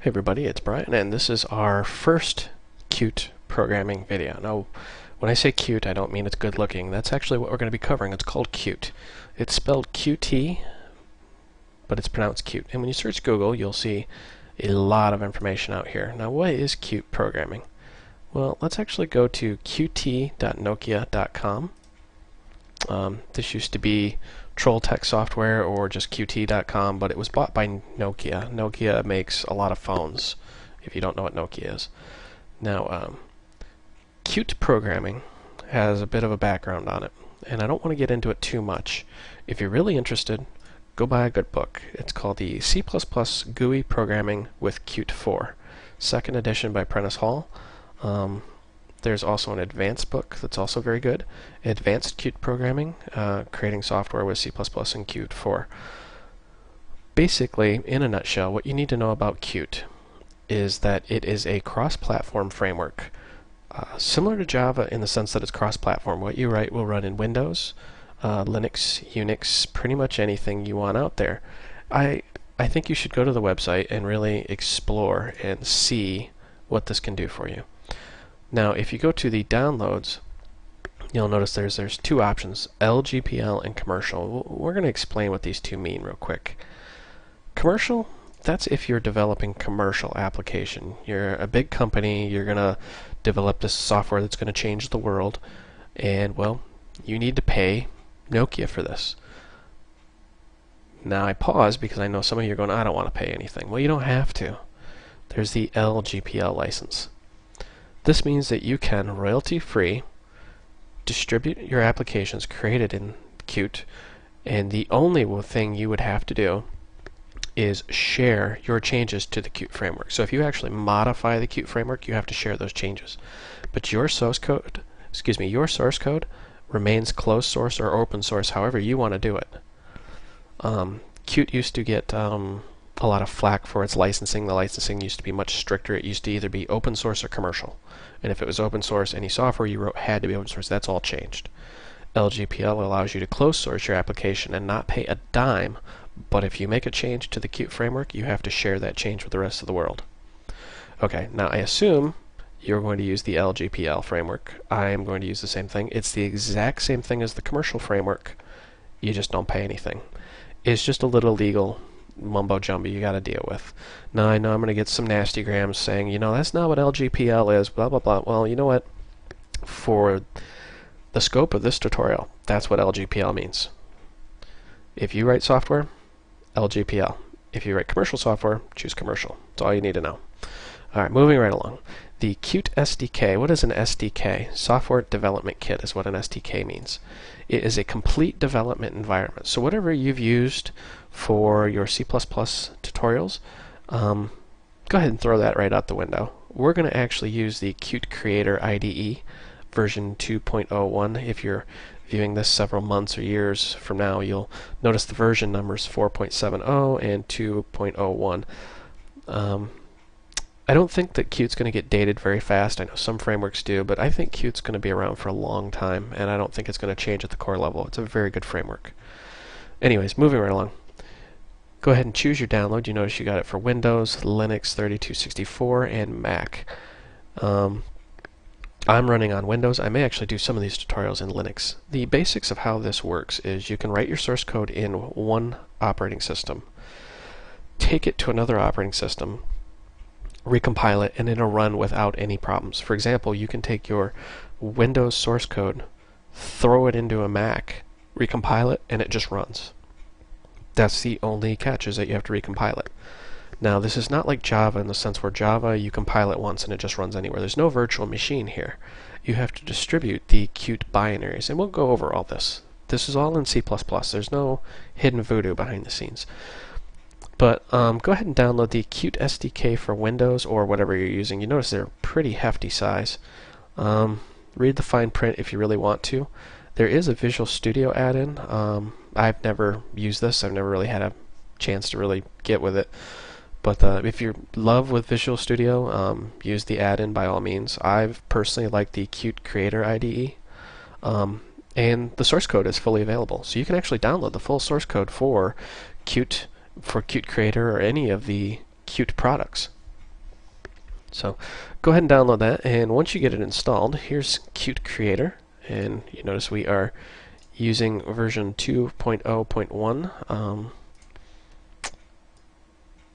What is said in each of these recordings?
Hey everybody, it's Brian, and this is our first Qt programming video. Now, when I say Qt, I don't mean it's good looking. That's actually what we're going to be covering. It's called Qt. It's spelled Qt, but it's pronounced Qt. And when you search Google, you'll see a lot of information out here. Now, what is Qt programming? Well, let's actually go to qt.nokia.com. This used to be Trolltech Software or just qt.com, but it was bought by Nokia. Nokia makes a lot of phones, if you don't know what Nokia is. Now, Qt programming has a bit of a background on it, and I don't want to get into it too much. If you're really interested, go buy a good book. It's called the C++ GUI Programming with Qt 4, second edition by Prentice Hall. There's also an advanced book that's also very good, Advanced Qt Programming, Creating Software with C++ and Qt 4. Basically, in a nutshell, what you need to know about Qt is that it is a cross-platform framework. Similar to Java in the sense that it's cross-platform. What you write will run in Windows, Linux, Unix, pretty much anything you want out there. I think you should go to the website and really explore and see what this can do for you. Now, if you go to the downloads, you'll notice there's two options, LGPL and commercial. We're going to explain what these two mean real quick. Commercial, that's if you're developing commercial application. You're a big company, you're going to develop this software that's going to change the world, and, well, you need to pay Nokia for this. Now, I pause because I know some of you are going, I don't want to pay anything. Well, you don't have to. There's the LGPL license. This means that you can, royalty-free, distribute your applications created in Qt, and the only thing you would have to do is share your changes to the Qt framework. So if you actually modify the Qt framework, you have to share those changes. But your source code, remains closed source or open source, however you want to do it. Qt used to get a lot of flack for its licensing. The licensing used to be much stricter. It used to either be open source or commercial. And if it was open source, any software you wrote had to be open source. That's all changed. LGPL allows you to close source your application and not pay a dime, but if you make a change to the Qt framework, you have to share that change with the rest of the world. Okay, now I assume you're going to use the LGPL framework. I am going to use the same thing. It's the exact same thing as the commercial framework. You just don't pay anything. It's just a little legal mumbo jumbo you got to deal with. Now I know I'm going to get some nasty grams saying, you know, that's not what LGPL is, blah blah blah. Well, you know what? For the scope of this tutorial, that's what LGPL means. If you write software, LGPL. If you write commercial software, choose commercial. That's all you need to know. Alright, moving right along. The Qt SDK. What is an SDK? Software Development Kit is what an SDK means. It is a complete development environment. So whatever you've used for your C++ tutorials, go ahead and throw that right out the window. We're going to actually use the Qt Creator IDE version 2.01. If you're viewing this several months or years from now, you'll notice the version numbers 4.70 and 2.01. I don't think that Qt's going to get dated very fast. I know some frameworks do, but I think Qt's going to be around for a long time, and I don't think it's going to change at the core level. It's a very good framework. Anyways, moving right along. Go ahead and choose your download. You notice you got it for Windows, Linux 3264, and Mac. I'm running on Windows. I may actually do some of these tutorials in Linux. The basics of how this works is you can write your source code in one operating system, take it to another operating system, recompile it, and it'll run without any problems. For example, you can take your Windows source code, throw it into a Mac, recompile it, and it just runs. That's the only catch, is that you have to recompile it. Now, this is not like Java in the sense where Java, you compile it once and it just runs anywhere. There's no virtual machine here. You have to distribute the Qt binaries, and we'll go over all this. This is all in C++. There's no hidden voodoo behind the scenes. But go ahead and download the Qt SDK for Windows or whatever you're using. You notice they're a pretty hefty size. Read the fine print if you really want to. There is a Visual Studio add-in. I've never used this. I've never really had a chance to really get with it. But if you love with Visual Studio, use the add-in by all means. I've personally liked the Qt Creator IDE. And the source code is fully available. So you can actually download the full source code for Qt Creator or any of the Qt products. So go ahead and download that, and once you get it installed, here's Qt Creator, and you notice we are using version 2.0.1.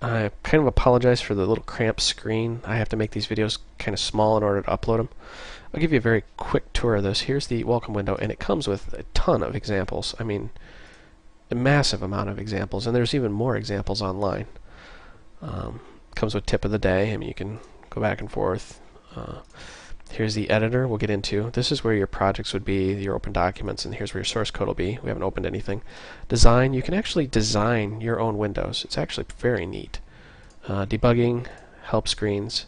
I kind of apologize for the little cramped screen. I have to make these videos kind of small in order to upload them. I'll give you a very quick tour of this. Here's the welcome window, and it comes with a ton of examples. I mean, a massive amount of examples, and there's even more examples online. Comes with tip of the day. I mean, you can go back and forth. Here's the editor we'll get into. This is where your projects would be, your open documents, and here's where your source code will be. We haven't opened anything. Design, you can actually design your own windows. It's actually very neat. Debugging, help screens.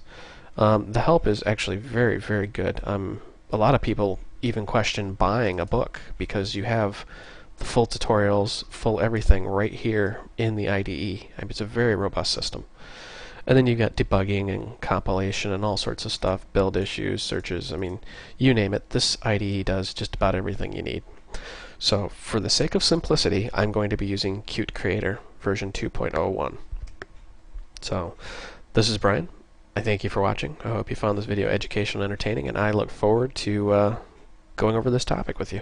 The help is actually very, very good. A lot of people even question buying a book because you have the full tutorials, full everything right here in the IDE. I mean, it's a very robust system. And then you've got debugging and compilation and all sorts of stuff, build issues, searches, I mean, you name it. This IDE does just about everything you need. So for the sake of simplicity, I'm going to be using Qt Creator version 2.01. So this is Brian. I thank you for watching. I hope you found this video educational and entertaining, and I look forward to going over this topic with you.